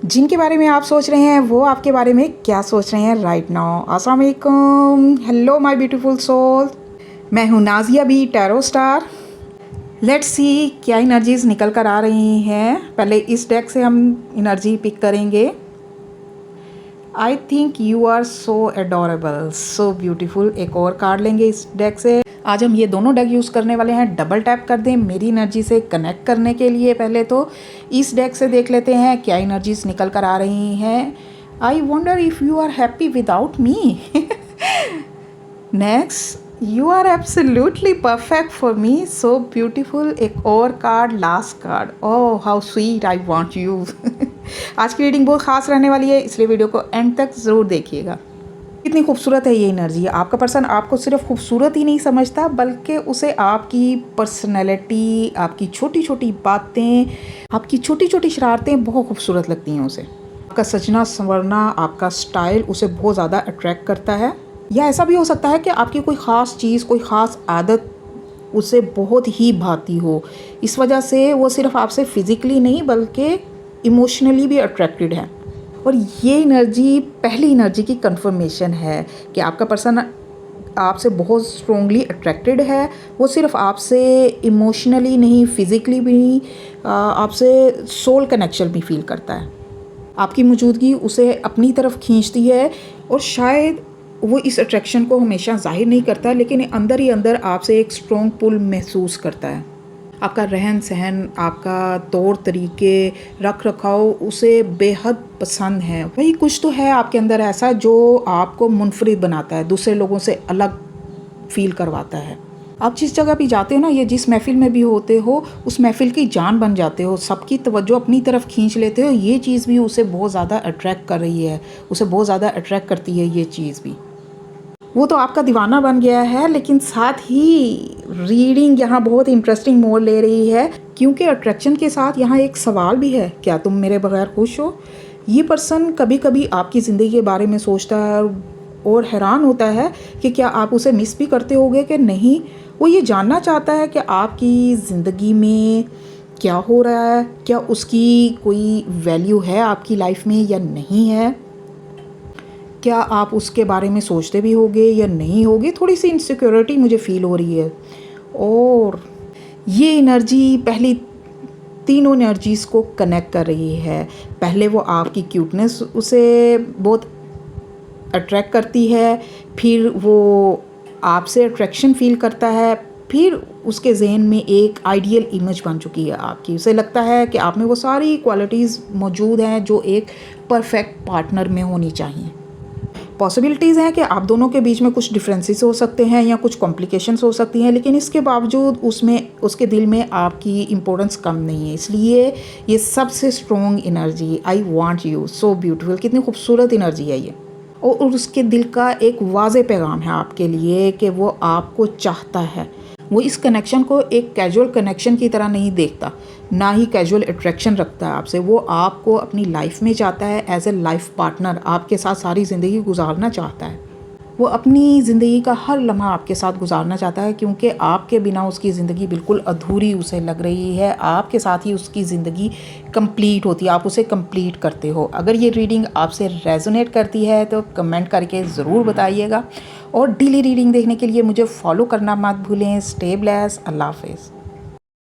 जिनके बारे में आप सोच रहे हैं वो आपके बारे में क्या सोच रहे हैं राइट नाउ। अस्सलाम वालेकुम, हेलो माय ब्यूटीफुल सोल, मैं हूँ Nazia B tarot star. Let's see क्या एनर्जीज निकल कर आ रही हैं। पहले इस डेक से हम एनर्जी पिक करेंगे। I think you are so adorable, so beautiful. एक और कार्ड लेंगे इस डेक से। आज हम ये दोनों डेक यूज़ करने वाले हैं। डबल टैप कर दें मेरी एनर्जी से कनेक्ट करने के लिए। पहले तो इस डेक से देख लेते हैं क्या एनर्जीज निकल कर आ रही हैं। I wonder if you are happy without me. Next, you are absolutely perfect for me, so beautiful. एक और card, last card. Oh how sweet, I want you. आज की रीडिंग बहुत ख़ास रहने वाली है, इसलिए वीडियो को एंड तक ज़रूर देखिएगा। कितनी खूबसूरत है ये एनर्जी। आपका पर्सन आपको सिर्फ खूबसूरत ही नहीं समझता, बल्कि उसे आपकी पर्सनैलिटी, आपकी छोटी छोटी बातें, आपकी छोटी छोटी शरारतें बहुत खूबसूरत लगती हैं उसे। आपका सजना संवरना, आपका स्टाइल उसे बहुत ज़्यादा अट्रैक्ट करता है। या ऐसा भी हो सकता है कि आपकी कोई ख़ास चीज़, कोई ख़ास आदत उसे बहुत ही भाती हो। इस वजह से वो सिर्फ आपसे फिज़िकली नहीं बल्कि इमोशनली भी अट्रैक्टेड है। और ये एनर्जी पहली एनर्जी की कंफर्मेशन है कि आपका पर्सन आपसे बहुत स्ट्रोंगली अट्रैक्टेड है। वो सिर्फ आपसे इमोशनली नहीं, फिज़िकली भी नहीं, आपसे सोल कनेक्शन भी फील करता है। आपकी मौजूदगी उसे अपनी तरफ खींचती है और शायद वो इस अट्रैक्शन को हमेशा जाहिर नहीं करता, लेकिन अंदर ही अंदर आपसे एक स्ट्रॉन्ग पुल महसूस करता है। आपका रहन सहन, आपका तौर तरीके, रख रखाव उसे बेहद पसंद है। वही कुछ तो है आपके अंदर ऐसा जो आपको मुनफरिद बनाता है, दूसरे लोगों से अलग फील करवाता है। आप जिस जगह भी जाते हो ना, ये जिस महफिल में भी होते हो, उस महफिल की जान बन जाते हो, सबकी तवज्जो अपनी तरफ खींच लेते हो। ये चीज़ भी उसे बहुत ज़्यादा अट्रैक्ट कर रही है, उसे बहुत ज़्यादा अट्रैक्ट करती है ये चीज़ भी। वो तो आपका दीवाना बन गया है, लेकिन साथ ही रीडिंग यहाँ बहुत इंटरेस्टिंग मोड़ ले रही है, क्योंकि अट्रैक्शन के साथ यहाँ एक सवाल भी है, क्या तुम मेरे बगैर खुश हो? ये पर्सन कभी कभी आपकी ज़िंदगी के बारे में सोचता है और हैरान होता है कि क्या आप उसे मिस भी करते होगे कि नहीं। वो ये जानना चाहता है कि आपकी ज़िंदगी में क्या हो रहा है, क्या उसकी कोई वैल्यू है आपकी लाइफ में या नहीं है, क्या आप उसके बारे में सोचते भी होगे या नहीं होगे। थोड़ी सी इनसिक्योरिटी मुझे फ़ील हो रही है। और ये एनर्जी पहली तीनों एनर्जीज़ को कनेक्ट कर रही है। पहले वो आपकी क्यूटनेस उसे बहुत अट्रैक्ट करती है, फिर वो आपसे अट्रैक्शन फील करता है, फिर उसके जहन में एक आइडियल इमेज बन चुकी है आपकी। उसे लगता है कि आप में वो सारी क्वालिटीज़ मौजूद हैं जो एक परफेक्ट पार्टनर में होनी चाहिए। पॉसिबिलिटीज़ हैं कि आप दोनों के बीच में कुछ डिफरेंसेस हो सकते हैं या कुछ कॉम्प्लिकेशंस हो सकती हैं, लेकिन इसके बावजूद उसमें उसके दिल में आपकी इम्पोर्टेंस कम नहीं है। इसलिए ये सबसे strong energy, I want you, so beautiful, कितनी खूबसूरत एनर्जी है ये। और उसके दिल का एक वाज़े पैगाम है आपके लिए कि वो आपको चाहता है। वो इस कनेक्शन को एक कैजुअल कनेक्शन की तरह नहीं देखता, ना ही कैजुअल अट्रैक्शन रखता है आपसे। वो आपको अपनी लाइफ में चाहता है, एज ए लाइफ पार्टनर आपके साथ सारी ज़िंदगी गुजारना चाहता है। वो अपनी ज़िंदगी का हर लम्हा आपके साथ गुजारना चाहता है, क्योंकि आपके बिना उसकी ज़िंदगी बिल्कुल अधूरी उसे लग रही है। आपके साथ ही उसकी ज़िंदगी कंप्लीट होती है, आप उसे कंप्लीट करते हो। अगर ये रीडिंग आपसे रेजोनेट करती है तो कमेंट करके ज़रूर बताइएगा। और डेली रीडिंग देखने के लिए मुझे फॉलो करना मत भूलें। स्टे ब्लेस्ड, अल्लाह हाफ़िज़।